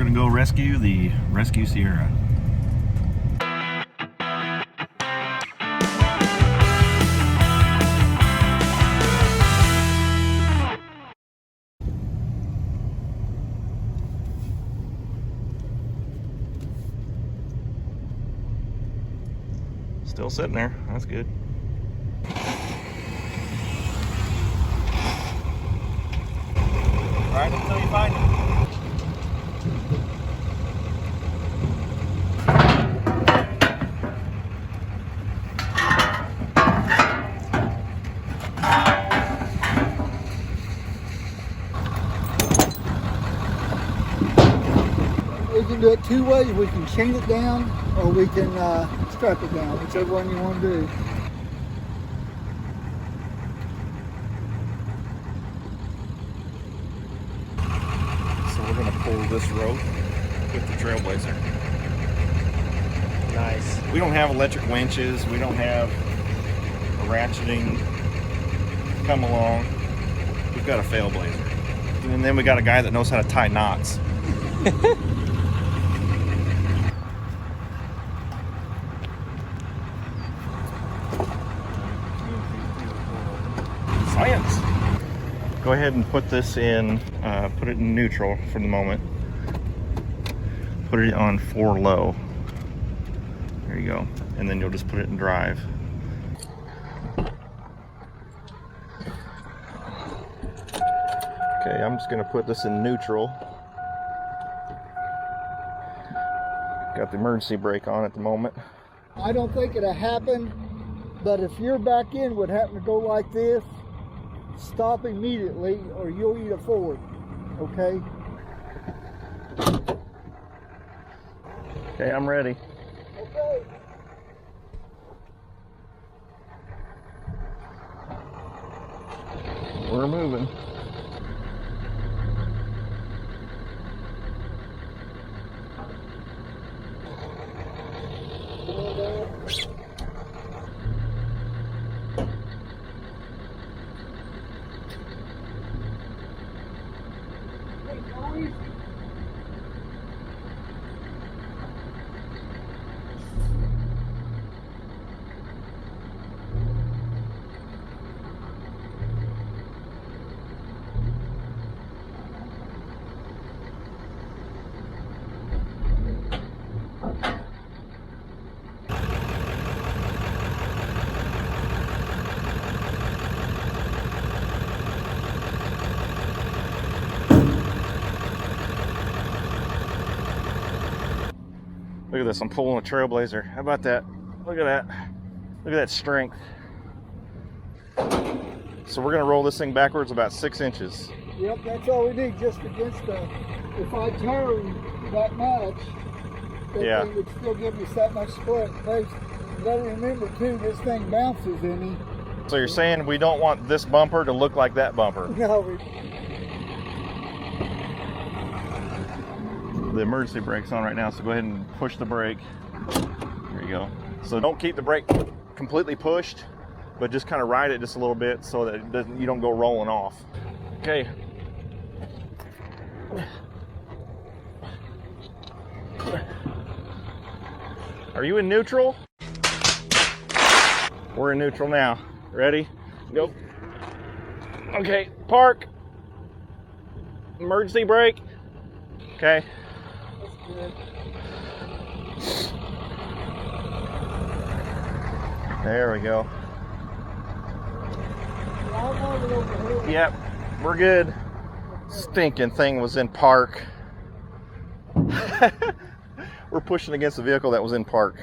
gonna go rescue the Rescue Sierra. Still sitting there, that's good. Right until you find it. We can do it two ways. We can chain it down or we can strap it down, whichever one you want to do. So we're gonna pull this rope with the Trailblazer. Nice. We don't have electric winches. We don't have a ratcheting come along. We've got a Trailblazer. And then we got a guy that knows how to tie knots. Science. Go ahead and put this in, put it in neutral for the moment. Put it on 4 low. There you go. And then you'll just put it in drive. Okay, I'm just gonna put this in neutral. Got the emergency brake on at the moment. I don't think it'll happen, but if your back end would happen to go like this, stop immediately or you'll eat a forward, okay? Okay, I'm ready. Okay. We're moving. Look at this, I'm pulling a Trailblazer. How about that? Look at that. Look at that strength. So we're gonna roll this thing backwards about 6 inches. Yep, that's all we need, just against the, if I turn that much, that thing would still give us that much split. Hey, you gotta remember too, this thing bounces in me. So you're saying we don't want this bumper to look like that bumper? No, The emergency brake's on right now, so go ahead and push the brake. There you go. So don't keep the brake completely pushed, but just kind of ride it just a little bit so that it doesn't, you don't go rolling off. Okay. Are you in neutral? We're in neutral now. Ready? Go. Okay, park. Emergency brake. Okay. There we go. Yep, we're good. Stinking thing was in park. We're pushing against the vehicle that was in park.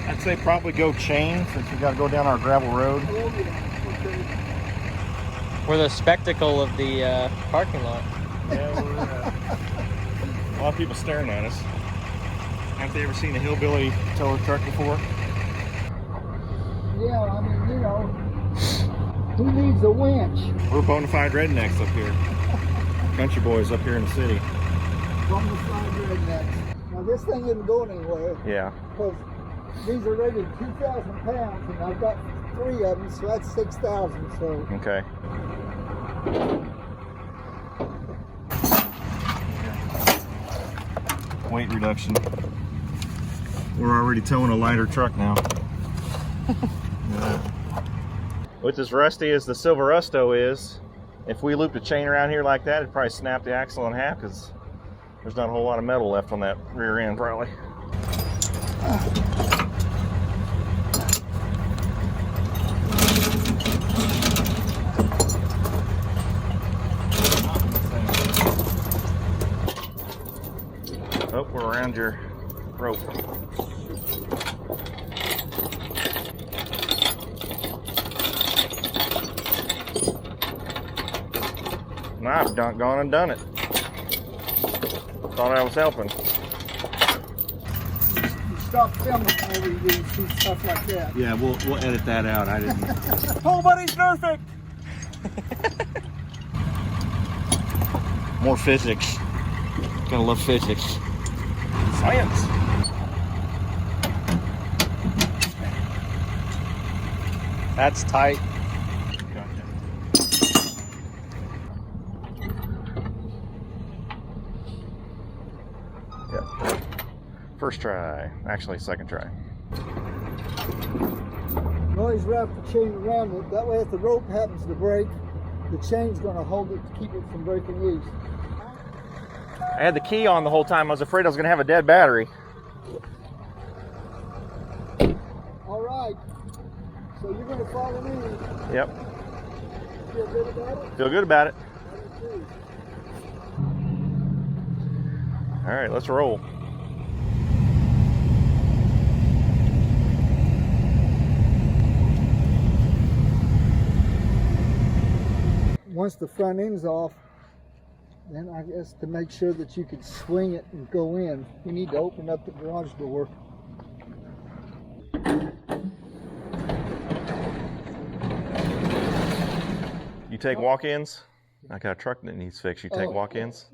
I'd say probably go chain since we got to go down our gravel road. We're the spectacle of the parking lot. Yeah, we're, a lot of people staring at us. Have they ever seen a hillbilly tow a truck before? Yeah, I mean, you know, who needs a winch? We're bona fide rednecks up here. country boys up here in the city. From the side rednecks. Now this thing isn't going anywhere. Yeah. Because these are rated 2,000 pounds, and I've got 3 of them, so that's 6,000. So. Okay. Weight reduction. We're already towing a lighter truck now. Yeah. With as rusty as the Silverado is, if we looped a chain around here like that, it'd probably snap the axle in half because there's not a whole lot of metal left on that rear end, probably. Oh, we're around your rope. I've gone and done it. Thought I was helping. You stop filming whenever you see stuff like that. Yeah, we'll edit that out. I didn't. Nobody's perfect. More physics. Gotta love physics. Science. That's tight. Yep. First try. Actually, second try. You always wrap the chain around it. That way, if the rope happens to break, the chain's going to hold it to keep it from breaking loose. I had the key on the whole time. I was afraid I was going to have a dead battery. All right. So you're going to follow me. Yep. Feel good about it? Feel good about it. I do too. All right, let's roll. Once the front end's off, then I guess to make sure that you can swing it and go in, you need to open up the garage door. You take walk-ins? I got a truck that needs fixed. You take walk-ins?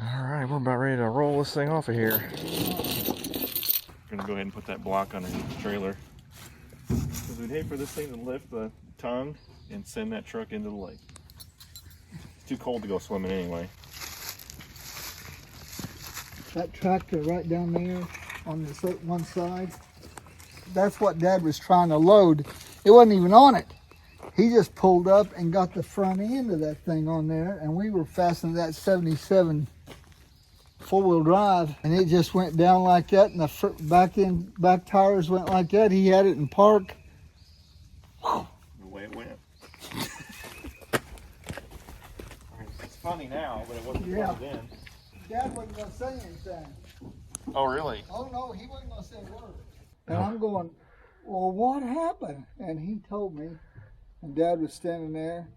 Alright, we're about ready to roll this thing off of here. I'm gonna go ahead and put that block underneath the trailer. Because we'd hate for this thing to lift the tongue and send that truck into the lake. It's too cold to go swimming anyway. That tractor right down there on this one side, that's what Dad was trying to load. It wasn't even on it. He just pulled up and got the front end of that thing on there, and we were fastening that 77 four-wheel drive, and it just went down like that, and the back tires went like that. He had it in park. The way it went. It's funny now, but it wasn't funny then. Dad wasn't going to say anything. Oh, really? Oh, no, he wasn't going to say a word. And I'm going, well, what happened? And he told me, and Dad was standing there,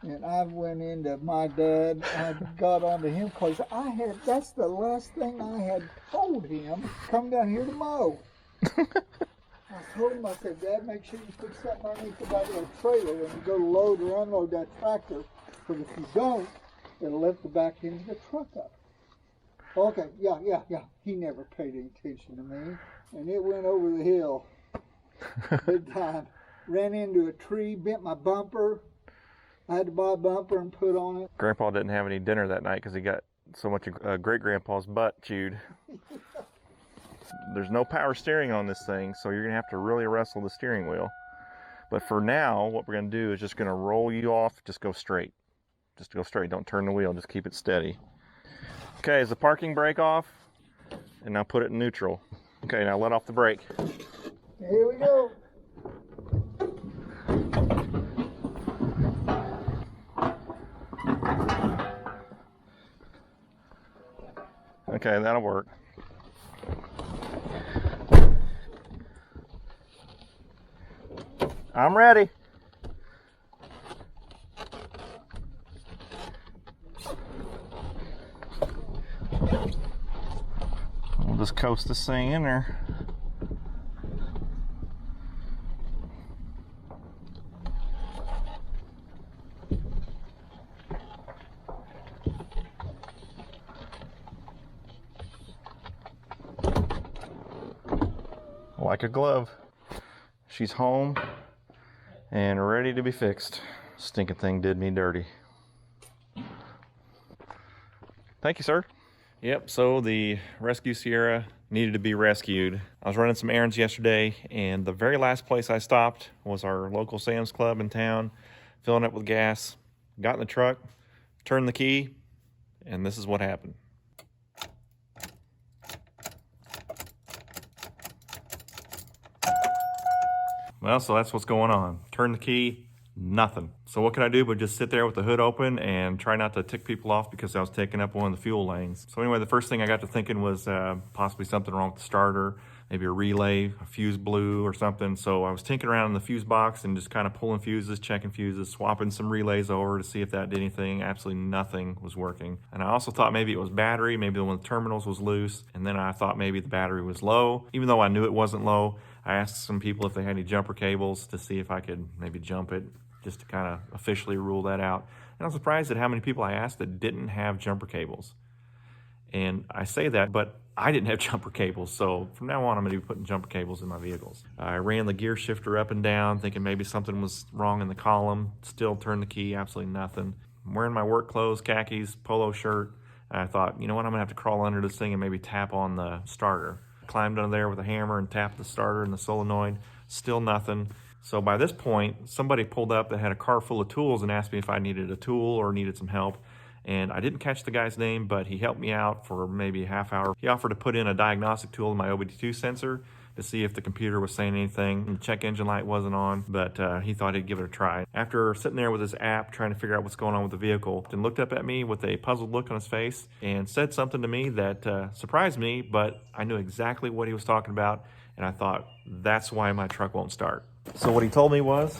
and I went into my dad. I got onto him because that's the last thing I had told him, come down here to mow. I told him, I said, Dad, make sure you put something underneath the back of the trailer when you go to load or unload that tractor, because if you don't, it'll lift the back end of the truck up. Okay, yeah. He never paid any attention to me, and it went over the hill big time. Ran into a tree, bent my bumper. I had to buy a bumper and put on it. Grandpa didn't have any dinner that night because he got so much of great-grandpa's butt chewed. There's no power steering on this thing, so you're going to have to really wrestle the steering wheel. But for now, what we're going to do is just going to roll you off. Just go straight. Just go straight. Don't turn the wheel. Just keep it steady. Okay, is the parking brake off? And now put it in neutral. Okay, now let off the brake. Here we go. Okay, that'll work. I'm ready. just coast this thing in there. Like a glove. She's home and ready to be fixed. Stinking thing did me dirty. Thank you, sir. Yep, so the rescue Sierra needed to be rescued. I was running some errands yesterday, and the very last place I stopped was our local Sam's Club in town, filling up with gas. Got in the truck, turned the key, and this is what happened. Well, so that's what's going on. Turn the key, nothing. So what can I do but just sit there with the hood open and try not to tick people off because I was taking up one of the fuel lanes. So anyway, the first thing I got to thinking was possibly something wrong with the starter, maybe a relay, a fuse blew or something. So I was tinkering around in the fuse box and just kind of pulling fuses, checking fuses, swapping some relays over to see if that did anything. Absolutely nothing was working. And I also thought maybe it was battery, maybe one of the terminals was loose. And then I thought maybe the battery was low, even though I knew it wasn't low. I asked some people if they had any jumper cables to see if I could maybe jump it, just to kind of officially rule that out. And I was surprised at how many people I asked that didn't have jumper cables. And I say that, but I didn't have jumper cables. So from now on, I'm gonna be putting jumper cables in my vehicles. I ran the gear shifter up and down, thinking maybe something was wrong in the column. Still turned the key, absolutely nothing. I'm wearing my work clothes, khakis, polo shirt. And I thought, you know what, I'm gonna have to crawl under this thing and maybe tap on the starter. Climbed under there with a hammer and tapped the starter and the solenoid, still nothing. So by this point, somebody pulled up that had a car full of tools and asked me if I needed a tool or needed some help. And I didn't catch the guy's name, but he helped me out for maybe a half hour. He offered to put in a diagnostic tool in my OBD2 sensor to see if the computer was saying anything. The check engine light wasn't on, but he thought he'd give it a try. After sitting there with his app trying to figure out what's going on with the vehicle, then looked up at me with a puzzled look on his face and said something to me that surprised me, but I knew exactly what he was talking about, and I thought, that's why my truck won't start. So what he told me was,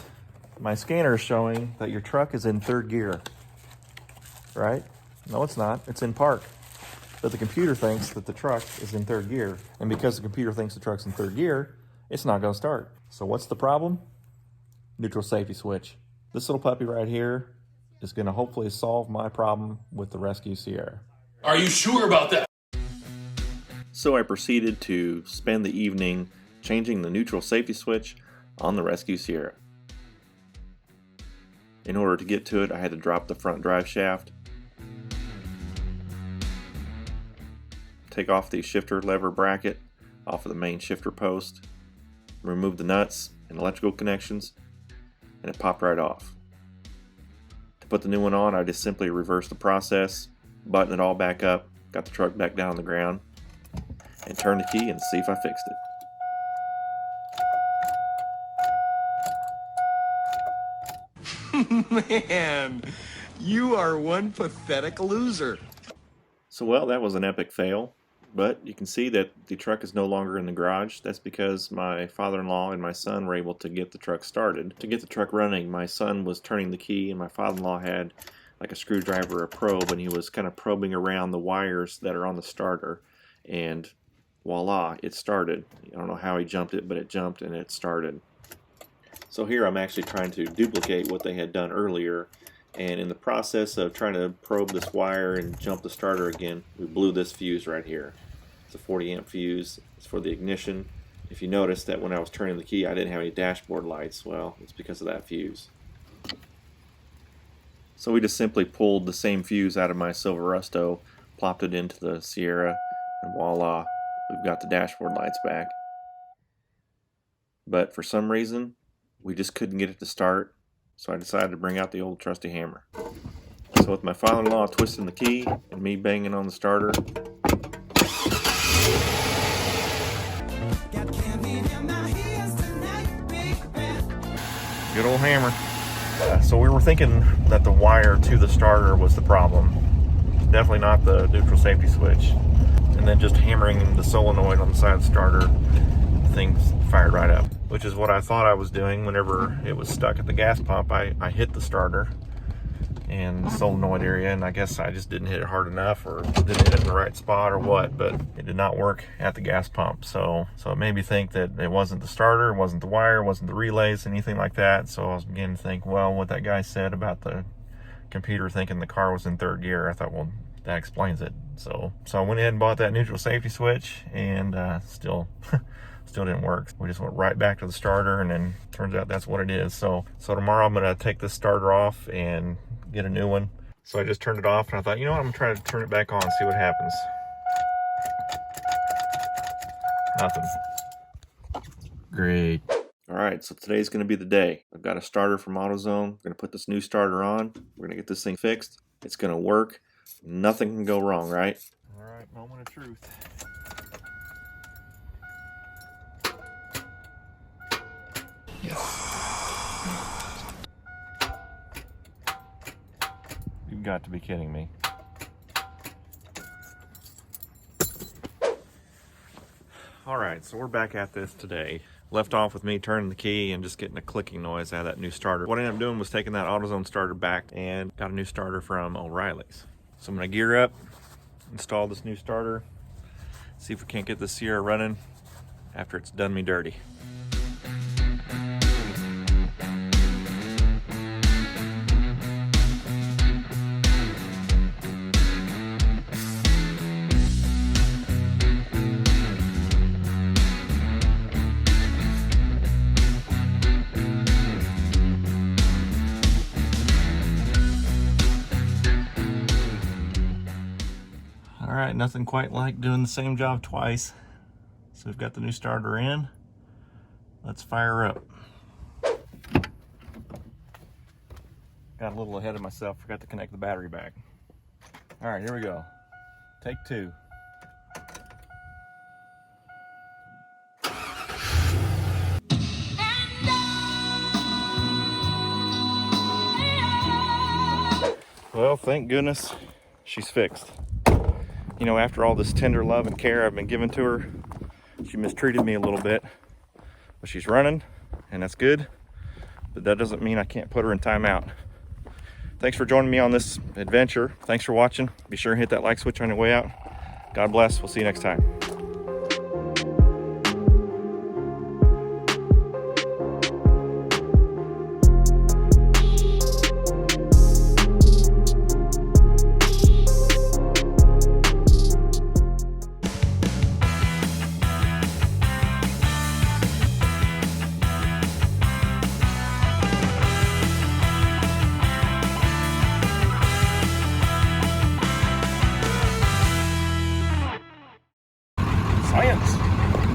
my scanner is showing that your truck is in third gear, right? No, it's not. It's in park. But the computer thinks that the truck is in third gear. And because the computer thinks the truck's in third gear, it's not gonna start. So what's the problem? Neutral safety switch. This little puppy right here is gonna hopefully solve my problem with the Rescue Sierra. Are you sure about that? So I proceeded to spend the evening changing the neutral safety switch on the Rescue Sierra. In order to get to it, I had to drop the front drive shaft, take off the shifter lever bracket off of the main shifter post, remove the nuts and electrical connections, and it popped right off. To put the new one on, I just simply reversed the process, buttoned it all back up, got the truck back down on the ground, and turned the key and see if I fixed it. Man, you are one pathetic loser. So well, that was an epic fail, but you can see that the truck is no longer in the garage. That's because my father-in-law and my son were able to get the truck started. To get the truck running, my son was turning the key and my father-in-law had like a screwdriver or a probe, and he was kind of probing around the wires that are on the starter, and voila, it started. I don't know how he jumped it, but it jumped and it started. So here I'm actually trying to duplicate what they had done earlier, and in the process of trying to probe this wire and jump the starter again, we blew this fuse right here. It's a 40 amp fuse. It's for the ignition. If you notice that when I was turning the key I didn't have any dashboard lights, well, it's because of that fuse. So we just simply pulled the same fuse out of my Silverado, plopped it into the Sierra, and voila, we've got the dashboard lights back. But for some reason we just couldn't get it to start, so I decided to bring out the old trusty hammer. So with my father-in-law twisting the key and me banging on the starter, good old hammer. So we were thinking that the wire to the starter was the problem. Definitely not the neutral safety switch. And then just hammering the solenoid on the side of the starter, things fired right up. Which is what I thought I was doing whenever it was stuck at the gas pump. I hit the starter in the solenoid area, and I guess I just didn't hit it hard enough or didn't hit it in the right spot or what, but it did not work at the gas pump. So it made me think that it wasn't the starter, it wasn't the wire, it wasn't the relays, anything like that. So I was beginning to think, well, what that guy said about the computer thinking the car was in third gear, I thought, well, that explains it. So I went ahead and bought that neutral safety switch, and still didn't work. We just went right back to the starter, and then turns out that's what it is. So tomorrow I'm gonna take this starter off and get a new one. So I just turned it off, and I thought, you know what, I'm gonna try to turn it back on, see what happens. Nothing. Great. All right, so today's gonna be the day. I've got a starter from AutoZone. I'm gonna put this new starter on. We're gonna get this thing fixed. It's gonna work. Nothing can go wrong, right? All right, moment of truth. You've got to be kidding me. All right, so we're back at this today. Left off with me turning the key and just getting a clicking noise out of that new starter. What I ended up doing was taking that AutoZone starter back and got a new starter from O'Reilly's. So I'm gonna gear up, install this new starter, see if we can't get the Sierra running after it's done me dirty. All right, nothing quite like doing the same job twice. So we've got the new starter in. Let's fire up. Got a little ahead of myself, forgot to connect the battery back. All right, here we go. Take two. Well, thank goodness she's fixed. You know, after all this tender love and care I've been giving to her, she mistreated me a little bit. But she's running, and that's good. But that doesn't mean I can't put her in timeout. Thanks for joining me on this adventure. Thanks for watching. Be sure to hit that like switch on your way out. God bless. We'll see you next time.